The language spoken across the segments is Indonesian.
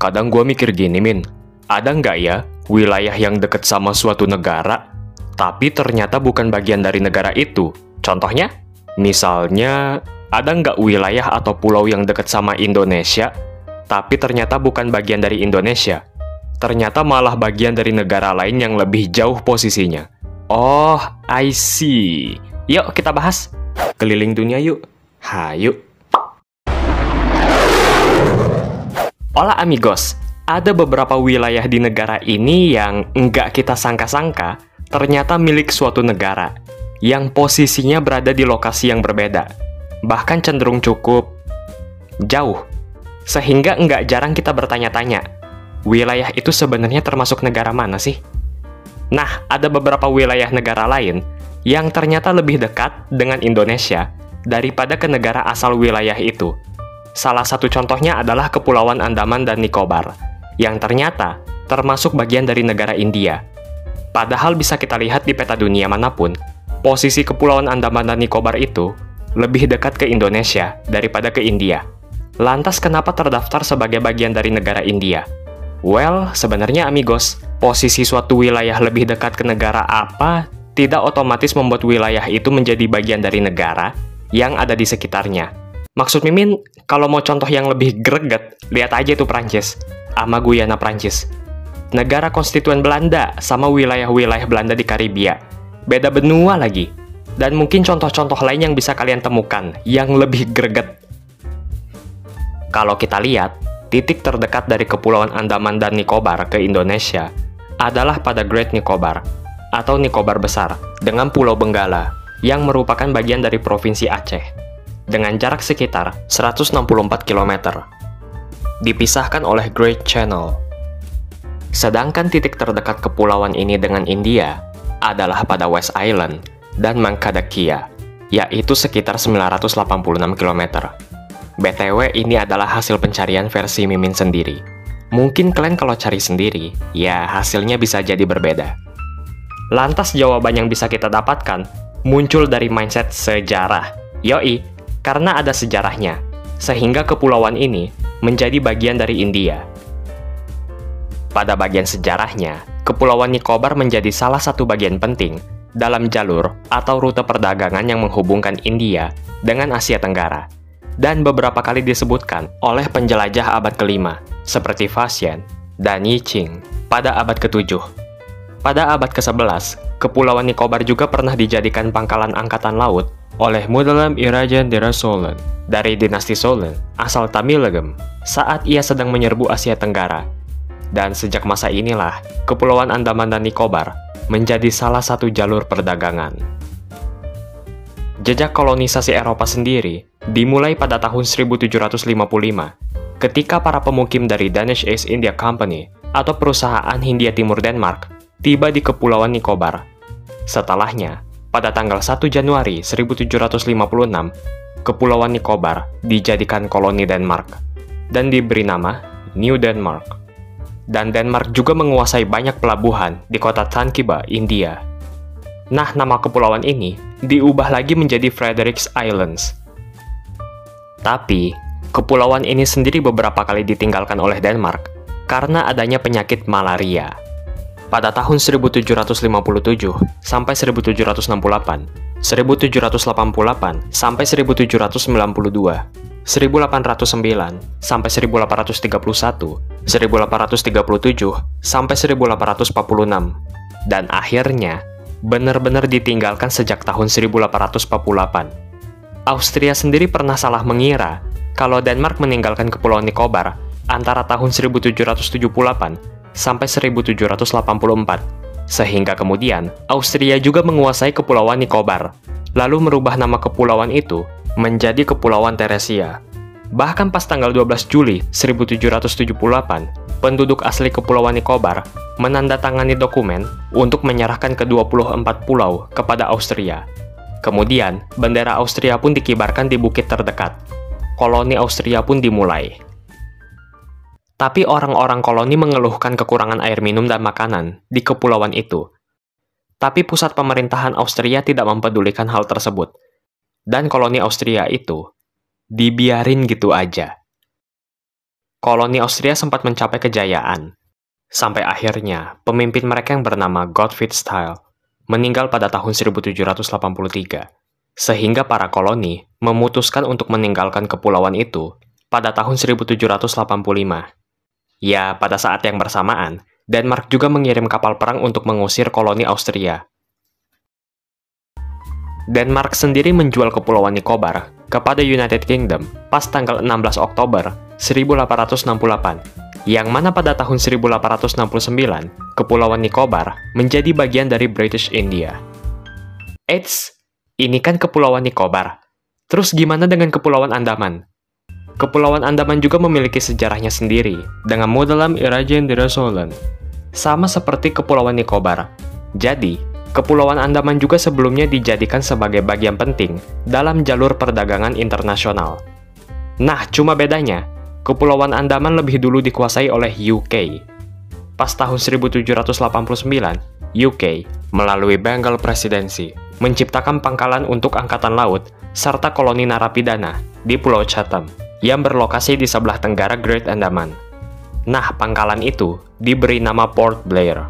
Kadang gue mikir gini, Min. Ada nggak ya wilayah yang deket sama suatu negara, tapi ternyata bukan bagian dari negara itu? Contohnya? Misalnya, ada nggak wilayah atau pulau yang deket sama Indonesia, tapi ternyata bukan bagian dari Indonesia? Ternyata malah bagian dari negara lain yang lebih jauh posisinya. Oh, I see. Yuk kita bahas. Keliling dunia yuk. Hayu. Hola amigos, ada beberapa wilayah di negara ini yang nggak kita sangka-sangka ternyata milik suatu negara yang posisinya berada di lokasi yang berbeda, bahkan cenderung cukup jauh, sehingga nggak jarang kita bertanya-tanya, wilayah itu sebenarnya termasuk negara mana sih? Nah, ada beberapa wilayah negara lain yang ternyata lebih dekat dengan Indonesia daripada ke negara asal wilayah itu. Salah satu contohnya adalah Kepulauan Andaman dan Nicobar, yang ternyata termasuk bagian dari negara India. Padahal bisa kita lihat di peta dunia manapun, posisi Kepulauan Andaman dan Nicobar itu lebih dekat ke Indonesia daripada ke India. Lantas kenapa terdaftar sebagai bagian dari negara India? Well, sebenarnya amigos, posisi suatu wilayah lebih dekat ke negara apa tidak otomatis membuat wilayah itu menjadi bagian dari negara yang ada di sekitarnya. Maksud Mimin, kalau mau contoh yang lebih greget, lihat aja tuh Prancis, sama Guyana Prancis. Negara konstituen Belanda sama wilayah-wilayah Belanda di Karibia. Beda benua lagi. Dan mungkin contoh-contoh lain yang bisa kalian temukan, yang lebih greget. Kalau kita lihat, titik terdekat dari Kepulauan Andaman dan Nicobar ke Indonesia adalah pada Great Nicobar, atau Nicobar Besar, dengan Pulau Benggala, yang merupakan bagian dari Provinsi Aceh, dengan jarak sekitar 164 km, dipisahkan oleh Great Channel. Sedangkan titik terdekat kepulauan ini dengan India adalah pada West Island dan Mangkadakia, yaitu sekitar 986 km. BTW, ini adalah hasil pencarian versi Mimin sendiri. Mungkin kalian kalau cari sendiri, ya hasilnya bisa jadi berbeda. Lantas jawaban yang bisa kita dapatkan muncul dari mindset sejarah. Yoi, karena ada sejarahnya, sehingga kepulauan ini menjadi bagian dari India. Pada bagian sejarahnya, Kepulauan Nicobar menjadi salah satu bagian penting dalam jalur atau rute perdagangan yang menghubungkan India dengan Asia Tenggara, dan beberapa kali disebutkan oleh penjelajah abad ke-5, seperti Faxian dan Yi Qing pada abad ke-7. Pada abad ke-11, Kepulauan Nicobar juga pernah dijadikan pangkalan angkatan laut oleh Mudalam Irajan Dera Solan dari dinasti Solan asal Tamilagam saat ia sedang menyerbu Asia Tenggara. Dan sejak masa inilah, Kepulauan Andaman dan Nicobar menjadi salah satu jalur perdagangan. Jejak kolonisasi Eropa sendiri dimulai pada tahun 1755 ketika para pemukim dari Danish East India Company atau perusahaan Hindia Timur Denmark tiba di Kepulauan Nicobar. Setelahnya, pada tanggal 1 Januari 1756, Kepulauan Nicobar dijadikan koloni Denmark dan diberi nama New Denmark. Dan Denmark juga menguasai banyak pelabuhan di kota Tankiba, India. Nah, nama kepulauan ini diubah lagi menjadi Fredericks Islands. Tapi, kepulauan ini sendiri beberapa kali ditinggalkan oleh Denmark karena adanya penyakit malaria. Pada tahun 1757 sampai 1768, 1788 sampai 1792, 1809 sampai 1831, 1837 sampai 1846, dan akhirnya benar-benar ditinggalkan sejak tahun 1848. Austria sendiri pernah salah mengira kalau Denmark meninggalkan Kepulauan Nicobar antara tahun 1778 sampai 1784, sehingga kemudian Austria juga menguasai Kepulauan Nicobar, lalu merubah nama kepulauan itu menjadi Kepulauan Teresia. Bahkan pas tanggal 12 Juli 1778, penduduk asli Kepulauan Nicobar menandatangani dokumen untuk menyerahkan ke-24 pulau kepada Austria. Kemudian, bendera Austria pun dikibarkan di bukit terdekat. Koloni Austria pun dimulai. Tapi orang-orang koloni mengeluhkan kekurangan air minum dan makanan di kepulauan itu. Tapi pusat pemerintahan Austria tidak mempedulikan hal tersebut. Dan koloni Austria itu dibiarin gitu aja. koloni Austria sempat mencapai kejayaan. Sampai akhirnya, pemimpin mereka yang bernama Gottfried Steil meninggal pada tahun 1783, sehingga para koloni memutuskan untuk meninggalkan kepulauan itu pada tahun 1785. Ya, pada saat yang bersamaan, Denmark juga mengirim kapal perang untuk mengusir koloni Austria. Denmark sendiri menjual Kepulauan Nicobar kepada United Kingdom pas tanggal 16 Oktober 1868, yang mana pada tahun 1869, Kepulauan Nicobar menjadi bagian dari British India. Eits, ini kan Kepulauan Nicobar. Terus gimana dengan Kepulauan Andaman? Kepulauan Andaman juga memiliki sejarahnya sendiri, dengan modelam Irajan Dirasolan. Sama seperti Kepulauan Nicobar. Jadi, Kepulauan Andaman juga sebelumnya dijadikan sebagai bagian penting dalam jalur perdagangan internasional. Nah, cuma bedanya, Kepulauan Andaman lebih dulu dikuasai oleh UK. Pas tahun 1789, UK melalui Bengal Presidency menciptakan pangkalan untuk angkatan laut serta koloni narapidana di Pulau Chatham yang berlokasi di sebelah tenggara Great Andaman. Nah, pangkalan itu diberi nama Port Blair.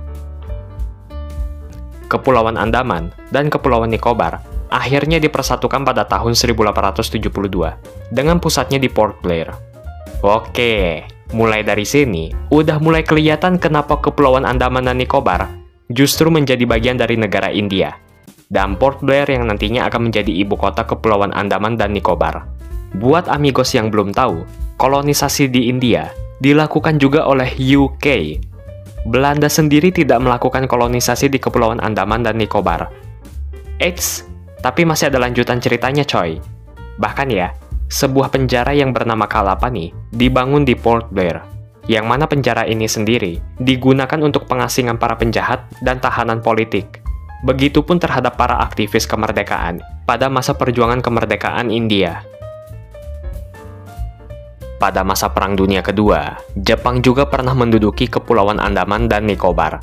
Kepulauan Andaman dan Kepulauan Nicobar akhirnya dipersatukan pada tahun 1872 dengan pusatnya di Port Blair. Oke, mulai dari sini udah mulai kelihatan kenapa Kepulauan Andaman dan Nicobar justru menjadi bagian dari negara India, dan Port Blair yang nantinya akan menjadi ibu kota Kepulauan Andaman dan Nicobar. Buat amigos yang belum tahu, kolonisasi di India dilakukan juga oleh UK. Belanda sendiri tidak melakukan kolonisasi di Kepulauan Andaman dan Nicobar. Eits, tapi masih ada lanjutan ceritanya coy. Bahkan ya, sebuah penjara yang bernama Kalapani dibangun di Port Blair, yang mana penjara ini sendiri digunakan untuk pengasingan para penjahat dan tahanan politik. Begitupun terhadap para aktivis kemerdekaan pada masa perjuangan kemerdekaan India. Pada masa Perang Dunia Kedua, Jepang juga pernah menduduki Kepulauan Andaman dan Nicobar,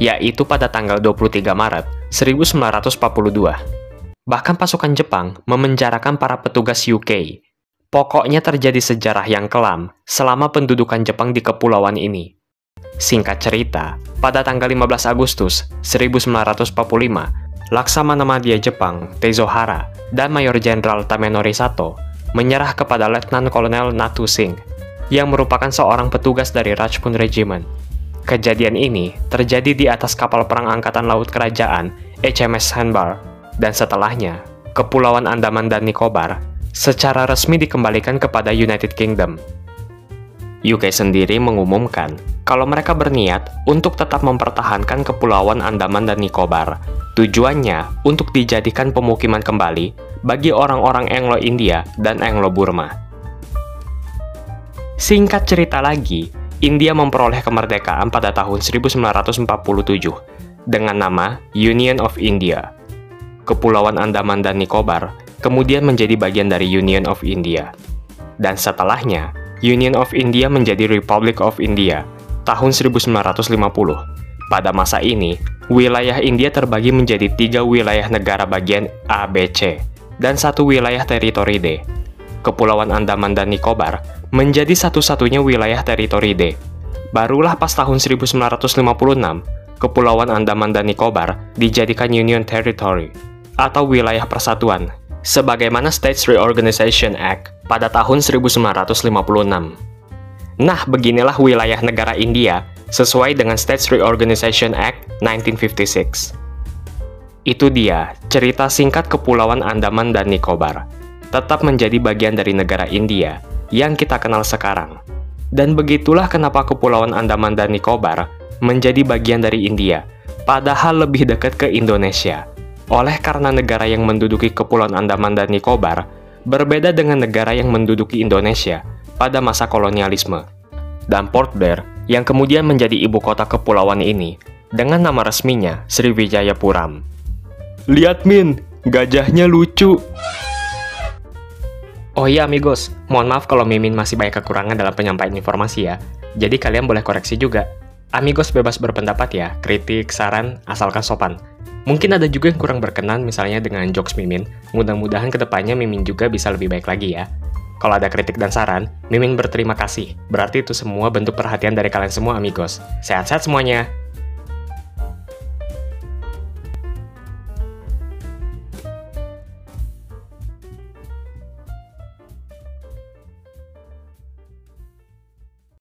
yaitu pada tanggal 23 Maret 1942. Bahkan pasukan Jepang memenjarakan para petugas UK. Pokoknya terjadi sejarah yang kelam selama pendudukan Jepang di kepulauan ini. Singkat cerita, pada tanggal 15 Agustus 1945, Laksamana Madya Jepang, Teizohara, dan Mayor Jenderal Tamenori Sato menyerah kepada Letnan Kolonel Natu Singh, yang merupakan seorang petugas dari Rajput Regiment. Kejadian ini terjadi di atas kapal perang Angkatan Laut Kerajaan HMS Sandbar, dan setelahnya, Kepulauan Andaman dan Nicobar secara resmi dikembalikan kepada United Kingdom. UK sendiri mengumumkan kalau mereka berniat untuk tetap mempertahankan Kepulauan Andaman dan Nicobar. Tujuannya untuk dijadikan pemukiman kembali bagi orang-orang Anglo-India dan Anglo-Burma. Singkat cerita lagi, India memperoleh kemerdekaan pada tahun 1947 dengan nama Union of India. Kepulauan Andaman dan Nicobar kemudian menjadi bagian dari Union of India. Dan setelahnya, Union of India menjadi Republic of India tahun 1950. Pada masa ini, wilayah India terbagi menjadi 3 wilayah negara bagian A, B, C, dan 1 wilayah teritori D. Kepulauan Andaman dan Nicobar menjadi satu-satunya wilayah teritori D. Barulah pas tahun 1956, Kepulauan Andaman dan Nicobar dijadikan Union Territory, atau wilayah persatuan, sebagaimana States Reorganization Act pada tahun 1956. Nah, beginilah wilayah negara India sesuai dengan States Reorganization Act 1956. Itu dia cerita singkat Kepulauan Andaman dan Nicobar, tetap menjadi bagian dari negara India yang kita kenal sekarang. Dan begitulah kenapa Kepulauan Andaman dan Nicobar menjadi bagian dari India, padahal lebih dekat ke Indonesia. Oleh karena negara yang menduduki Kepulauan Andaman dan Nicobar berbeda dengan negara yang menduduki Indonesia pada masa kolonialisme. Dan Port Blair yang kemudian menjadi ibu kota kepulauan ini dengan nama resminya Sriwijayapuram. Lihat Min, gajahnya lucu. Oh iya amigos, mohon maaf kalau Mimin masih banyak kekurangan dalam penyampaian informasi ya. Jadi kalian boleh koreksi juga. Amigos bebas berpendapat ya, kritik, saran, asalkan sopan. Mungkin ada juga yang kurang berkenan misalnya dengan jokes Mimin. Mudah-mudahan kedepannya Mimin juga bisa lebih baik lagi ya. Kalau ada kritik dan saran, Mimin berterima kasih. Berarti itu semua bentuk perhatian dari kalian semua, amigos. Sehat-sehat semuanya.